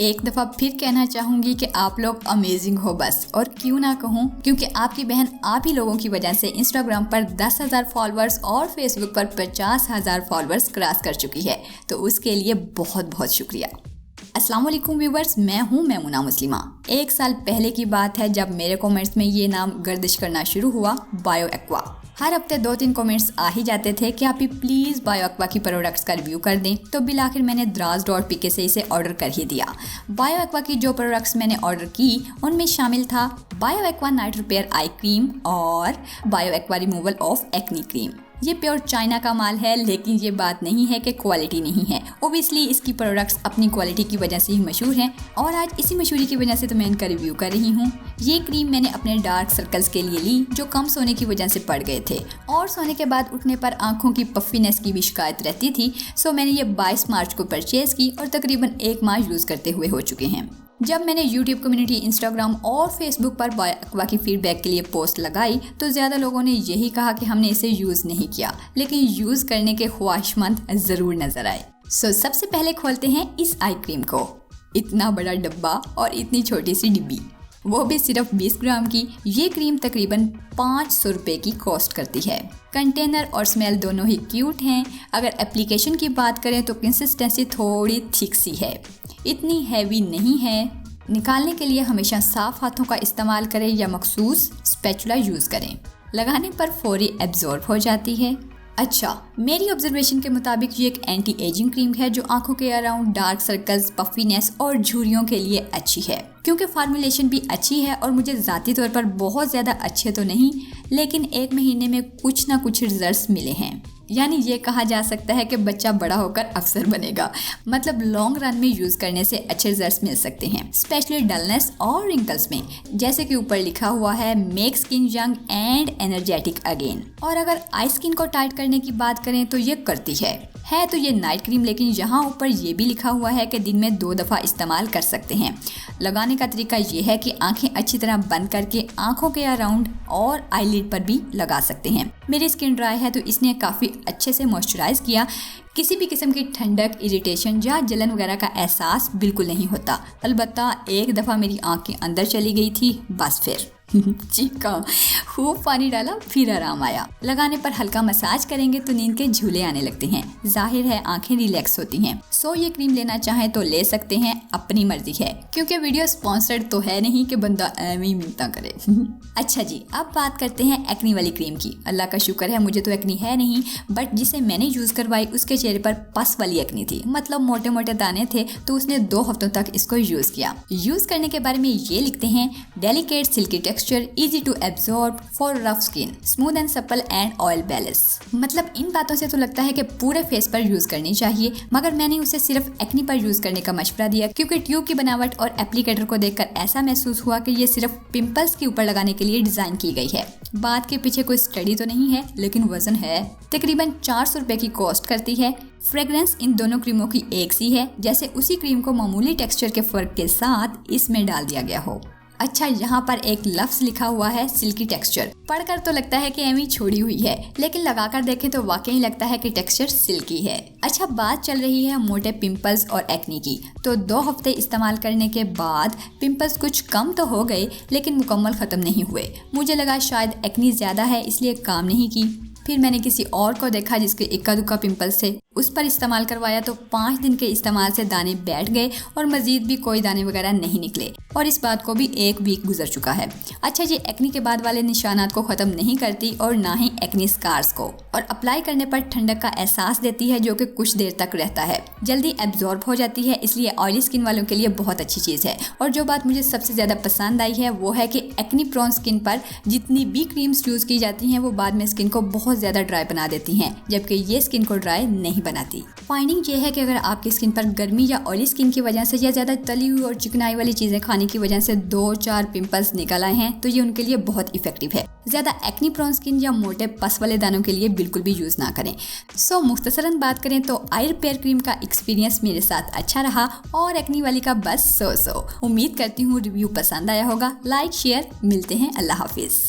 एक दफ़ा फिर कहना चाहूँगी कि आप लोग अमेजिंग हो बस। और क्यों ना कहूँ, क्योंकि आपकी बहन आप ही लोगों की वजह से इंस्टाग्राम पर 10,000 फॉलोअर्स और फेसबुक पर 50,000 फॉलोअर्स क्रॉस कर चुकी है। तो उसके लिए बहुत बहुत शुक्रिया। अस्सलाम वालेकुम व्यूवर्स, मैं हूँ मैमुना मुस्लिमा। 1 साल पहले की बात है जब मेरे कमेंट्स में ये नाम गर्दिश करना शुरू हुआ, बायो एक्वा। हर हफ्ते 2-3 कमेंट्स आ ही जाते थे कि आप ही प्लीज़ बायो एक्वा की प्रोडक्ट्स का रिव्यू कर दें। तो बिल आखिर मैंने द्राज.pk से इसे ऑर्डर कर ही दिया। बायो एक्वा की जो प्रोडक्ट्स मैंने ऑर्डर की उनमें शामिल था bio aqua night repair eye cream और bio aqua removal of acne cream. ये प्योर चाइना का माल है, लेकिन ये बात नहीं है कि क्वालिटी नहीं है। ओबियसली इसकी प्रोडक्ट्स अपनी क्वालिटी की वजह से ही मशहूर हैं और आज इसी मशहूरी की वजह से तो मैं इनका रिव्यू कर रही हूँ। ये क्रीम मैंने अपने डार्क सर्कल्स के लिए ली जो कम सोने की वजह से पड़ गए थे और सोने के बाद उठने पर आंखों की पफीनेस की भी शिकायत रहती थी। सो मैंने ये 22 मार्च को परचेज की और तकरीबन 1 माह यूज़ करते हुए हो चुके हैं। जब मैंने YouTube कम्युनिटी, इंस्टाग्राम और फेसबुक पर बायो एक्वा की फीडबैक के लिए पोस्ट लगाई तो ज़्यादा लोगों ने यही कहा कि हमने इसे यूज़ नहीं किया, लेकिन यूज़ करने के ख्वाहिशमंद ज़रूर नज़र आए। सो सबसे पहले खोलते हैं इस आई क्रीम को। इतना बड़ा डब्बा और इतनी छोटी सी डिब्बी, वो भी सिर्फ 20 ग्राम की। ये क्रीम तकरीबन 500 रुपये की कॉस्ट करती है। कंटेनर और स्मेल दोनों ही क्यूट हैं। अगर एप्लीकेशन की बात करें तो कंसिस्टेंसी थोड़ी थिक सी है, इतनी हैवी नहीं है। निकालने के लिए हमेशा साफ हाथों का इस्तेमाल करें या मखसूस स्पैचुला यूज़ करें। लगाने पर फौरी एब्जॉर्ब हो जाती है। अच्छा, मेरी ऑब्जर्वेशन के मुताबिक ये एक एंटी एजिंग क्रीम है जो आंखों के अराउंड डार्क सर्कल्स, पफीनेस और झुर्रियों के लिए अच्छी है, क्योंकि फार्मूलेशन भी अच्छी है। और मुझे ज़ाती तौर पर बहुत ज़्यादा अच्छे तो नहीं, लेकिन 1 महीने में कुछ ना कुछ रिजल्ट्स मिले हैं। यानी ये कहा जा सकता है कि बच्चा बड़ा होकर अफसर बनेगा। मतलब लॉन्ग रन में यूज़ करने से अच्छे रिजल्ट्स मिल सकते हैं, स्पेशली डलनेस और रिंकल्स में, जैसे कि ऊपर लिखा हुआ है make skin young and energetic again. और अगर आई स्किन को टाइट करने की बात करें तो ये करती है तो ये नाइट क्रीम, लेकिन यहाँ ऊपर ये भी लिखा हुआ है कि दिन में 2 दफ़ा इस्तेमाल कर सकते हैं। लगाने का तरीका ये है कि आंखें अच्छी तरह बंद करके आंखों के अराउंड और आईलिड पर भी लगा सकते हैं। मेरी स्किन ड्राई है तो इसने काफ़ी अच्छे से मॉइस्चराइज किया। किसी भी किस्म की ठंडक, इरिटेशन या जलन वगैरह का एहसास बिल्कुल नहीं होता। अलबत्ता एक दफ़ा मेरी आंख के अंदर चली गई थी, बस फिर चीखा, खूब पानी डाला, फिर आराम आया। लगाने पर हल्का मसाज करेंगे तो नींद के झूले आने लगते हैं। जाहिर है आंखें रिलैक्स होती हैं। सो ये क्रीम लेना चाहें तो ले सकते हैं, अपनी मर्जी है, क्योंकि वीडियो स्पॉन्सर्ड तो है नहीं कि बंदा एवं ही मिलता करे। अच्छा जी, अब बात करते हैं एक्नी वाली क्रीम की। अल्लाह का शुक्र है मुझे तो एक्नी है नहीं, बट जिसे मैंने यूज़ करवाई उसके चेहरे पर पस वाली एक्नी थी, मतलब मोटे मोटे दाने थे। तो उसने 2 हफ्तों तक इसको यूज़ किया। यूज़ करने के बारे में ये लिखते हैं, delicate silky texture, easy to absorb for rough skin, smooth and supple and oil balance. मतलब इन बातों से तो लगता है कि पूरे फेस पर यूज़ करनी चाहिए, मगर मैंने उसे सिर्फ एक्नी पर यूज़ करने का मशवरा दिया, क्योंकि ट्यूब की बनावट और एप्लीकेटर को देखकर ऐसा महसूस हुआ कि ये सिर्फ पिंपल्स के ऊपर लगाने के लिए डिज़ाइन की गई है। बात के पीछे कोई स्टडी तो नहीं है, लेकिन वजन है। तकरीबन 400 रुपये की कॉस्ट करती है। फ्रेग्रेंस इन दोनों क्रीमों की एक सी है, जैसे उसी क्रीम को मामूली टेक्सचर के फ़र्क के साथ इसमें डाल दिया गया हो। अच्छा, यहाँ पर एक लफ्ज़ लिखा हुआ है सिल्की टेक्सचर। पढ़कर तो लगता है कि एमी छोड़ी हुई है, लेकिन लगाकर देखें तो वाकई लगता है कि टेक्सचर सिल्की है। अच्छा, बात चल रही है मोटे पिंपल्स और एक्नी की। तो 2 हफ्ते इस्तेमाल करने के बाद पिंपल्स कुछ कम तो हो गए, लेकिन मुकम्मल ख़त्म नहीं हुए। मुझे लगा शायद एक्नी ज़्यादा है इसलिए काम नहीं की। फिर मैंने किसी और को देखा जिसके इक्का दुक्का पिंपल्स थे, उस पर इस्तेमाल करवाया तो 5 दिन के इस्तेमाल से दाने बैठ गए और मज़ीद भी कोई दाने वगैरह नहीं निकले। और इस बात को भी 1 वीक गुजर चुका है। अच्छा जी, एक्नी के बाद वाले निशानात को ख़त्म नहीं करती और ना ही एक्नी स्कार्स को, और अप्लाई करने पर ठंडक का एहसास देती है जो कि कुछ देर तक रहता है। जल्दी एब्जॉर्ब हो जाती है, इसलिए ऑयली स्किन वालों के लिए बहुत अच्छी चीज़ है। और जो बात मुझे सबसे ज़्यादा पसंद आई है वो है कि एक्नी प्रोन स्किन पर जितनी भी क्रीम्स यूज़ की जाती हैं वो बाद में स्किन को बहुत ज़्यादा ड्राई बना देती हैं, जबकि ये स्किन को ड्राई नहीं बनाती। फाइंडिंग ये है कि अगर आपकी स्किन पर गर्मी या ऑयली स्किन की वजह से या ज़्यादा तली हुई और चिकनाई वाली चीज़ें खाने की वजह से 2-4 पिंपल्स निकल आए हैं तो ये उनके लिए बहुत इफेक्टिव है। ज़्यादा एक्नी प्रोन स्किन या मोटे पस वाले दानों के लिए बिल्कुल भी यूज़ ना करें। सो मुख्तसरन बात करें तो आई रिपेयर क्रीम का एक्सपीरियंस मेरे साथ अच्छा रहा और एक्नी वाली का बस सो। उम्मीद करती हूँ रिव्यू पसंद आया होगा। लाइक शेयर, मिलते हैं, अल्लाह हाफिज़।